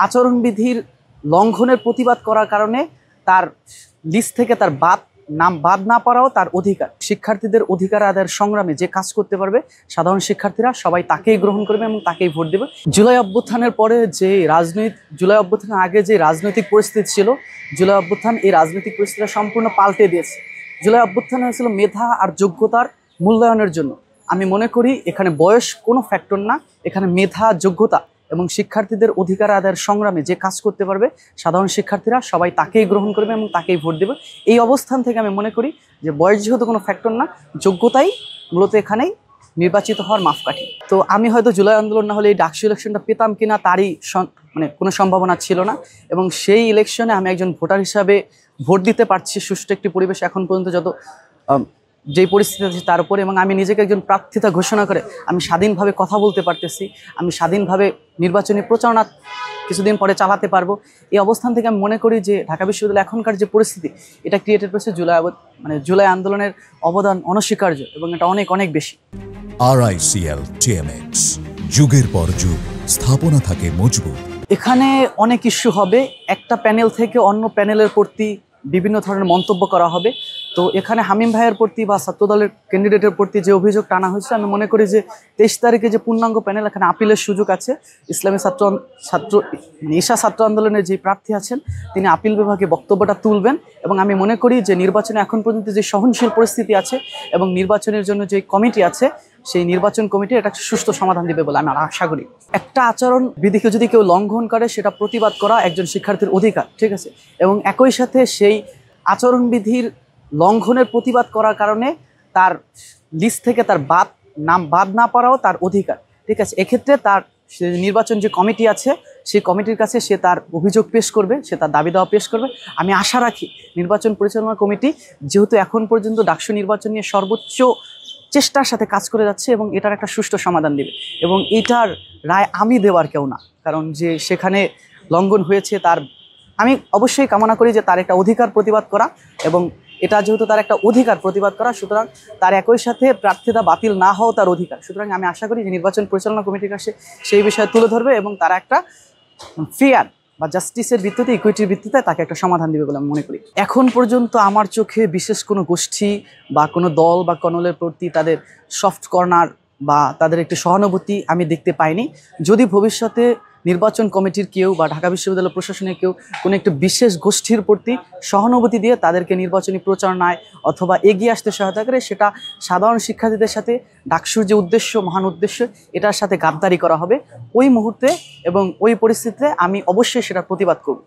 আচরণবিধির লঙ্ঘনের প্রতিবাদ করার কারণে তার লিস্ট থেকে তার নাম বাদ না পারাও তার অধিকার। শিক্ষার্থীদের অধিকার আদায়ের সংগ্রামে যে কাজ করতে পারবে সাধারণ শিক্ষার্থীরা সবাই তাকেই গ্রহণ করবে এবং তাকেই ভোট দেবে। জুলাই অভ্যুত্থানের পরে যে জুলাই অভ্যুত্থানের আগে যে রাজনৈতিক পরিস্থিতি ছিল, জুলাই অভ্যুত্থান এই রাজনৈতিক পরিস্থিতি সম্পূর্ণ পাল্টে দিয়েছে। জুলাই অভ্যুত্থান হয়েছিল মেধা আর যোগ্যতার মূল্যায়নের জন্য। আমি মনে করি এখানে বয়স কোনো ফ্যাক্টর না, এখানে মেধা, যোগ্যতা এবং শিক্ষার্থীদের অধিকার আদায়ের সংগ্রামে যে কাজ করতে পারবে সাধারণ শিক্ষার্থীরা সবাই তাকেই গ্রহণ করবে এবং তাকেই ভোট দেবে। এই অবস্থান থেকে আমি মনে করি যে বয়স যেহেতু কোনো ফ্যাক্টর না, যোগ্যতাই মূলত এখানেই নির্বাচিত হওয়ার মাপকাঠি। তো আমি হয়তো জুলাই আন্দোলন না হলে এই ডাকসু ইলেকশনটা পেতাম কিনা তারই কোনো সম্ভাবনা ছিল না, এবং সেই ইলেকশনে আমি একজন ভোটার হিসাবে ভোট দিতে পারছি সুষ্ঠু একটি পরিবেশ এখন পর্যন্ত যত যেই পরিস্থিতি আছে তার উপরে, এবং আমি নিজেকে একজন প্রার্থিতা ঘোষণা করে আমি স্বাধীনভাবে কথা বলতে পারতেছি, আমি স্বাধীনভাবে নির্বাচনী প্রচারণা কিছুদিন পরে চালাতে পারবো। এই অবস্থান থেকে আমি মনে করি যে ঢাকা বিশ্ববিদ্যালয় এখনকার যে পরিস্থিতি এটা ক্রিয়েটেড করেছে জুলাই আন্দোলনের অবদান অনস্বীকার্য এবং এটা অনেক অনেক বেশি। RICL TMX, যুগের পর যুগ স্থাপনা থাকে মজবুত। এখানে অনেক ইস্যু হবে, একটা প্যানেল থেকে অন্য প্যানেলের প্রতি বিভিন্ন ধরনের মন্তব্য করা হবে। তো এখানে হামিম ভাইয়ের প্রতি বা ছাত্রদলের ক্যান্ডিডেটের প্রতি যে অভিযোগ টানা হয়েছে, আমি মনে করি যে 23 তারিখে যে পূর্ণাঙ্গ প্যানেল, এখানে আপিলের সুযোগ আছে। ইসলামী ঈশা ছাত্র আন্দোলনের যে প্রার্থী আছেন তিনি আপিল বিভাগে বক্তব্যটা তুলবেন, এবং আমি মনে করি যে নির্বাচনে এখন পর্যন্ত যে সহনশীল পরিস্থিতি আছে এবং নির্বাচনের জন্য যে কমিটি আছে সেই নির্বাচন কমিটি এটা সুষ্ঠু সমাধান দিবে বলে আমি আশা করি। একটা আচরণ বিধিকে যদি কেউ লঙ্ঘন করে সেটা প্রতিবাদ করা একজন শিক্ষার্থীর অধিকার, ঠিক আছে, এবং একই সাথে সেই আচরণবিধির লঙ্ঘনের প্রতিবাদ করার কারণে তার লিস্ট থেকে তার নাম বাদ না পারাও তার অধিকার, ঠিক আছে। এক্ষেত্রে তার নির্বাচন যে কমিটি আছে সেই কমিটির কাছে সে তার অভিযোগ পেশ করবে, সে তার দাবি দাওয়া পেশ করবে। আমি আশা রাখি নির্বাচন পরিচালনা কমিটি যেহেতু এখন পর্যন্ত ডাকসু নির্বাচন নিয়ে সর্বোচ্চ চেষ্টার সাথে কাজ করে যাচ্ছে এবং এটার একটা সুষ্ঠু সমাধান দেবে, এবং এটার রায় আমি দেওয়ার কেউ না, কারণ যে সেখানে লঙ্ঘন হয়েছে তার আমি অবশ্যই কামনা করি যে তার একটা অধিকার প্রতিবাদ করা, এবং এটা যেহেতু তার একটা অধিকার প্রতিবাদ করা, সুতরাং তার একই সাথে প্রার্থিতা বাতিল না হওয়া তার অধিকার। সুতরাং আমি আশা করি যে নির্বাচন পরিচালনা কমিটির কাছে সেই বিষয়ে তুলে ধরবে এবং তারা একটা ফেয়ার বা জাস্টিসের ভিত্তিতে, ইকুইটির ভিত্তিতে তাকে একটা সমাধান দিবে বলে আমি মনে করি। এখন পর্যন্ত আমার চোখে বিশেষ কোনো গোষ্ঠী বা কোনো দল বা কর্নেলের প্রতি তাদের সফট কর্নার বা তাদের একটি সহানুভূতি আমি দেখতে পাইনি। যদি ভবিষ্যতে নির্বাচন কমিটির কেউ বা ঢাকা বিশ্ববিদ্যালয় প্রশাসনের কেউ কোনো একটি বিশেষ গোষ্ঠীর প্রতি সহানুভূতি দিয়ে তাদেরকে নির্বাচনী প্রচারণায় অথবা এগিয়ে আসতে সহায়তা করে, সেটা সাধারণ শিক্ষার্থীদের সাথে ডাকসুর যে উদ্দেশ্য, মহান উদ্দেশ্য, এটার সাথে গাদ্দারি করা হবে ওই মুহূর্তে এবং ওই পরিস্থিতিতে আমি অবশ্যই সেটা প্রতিবাদ করব।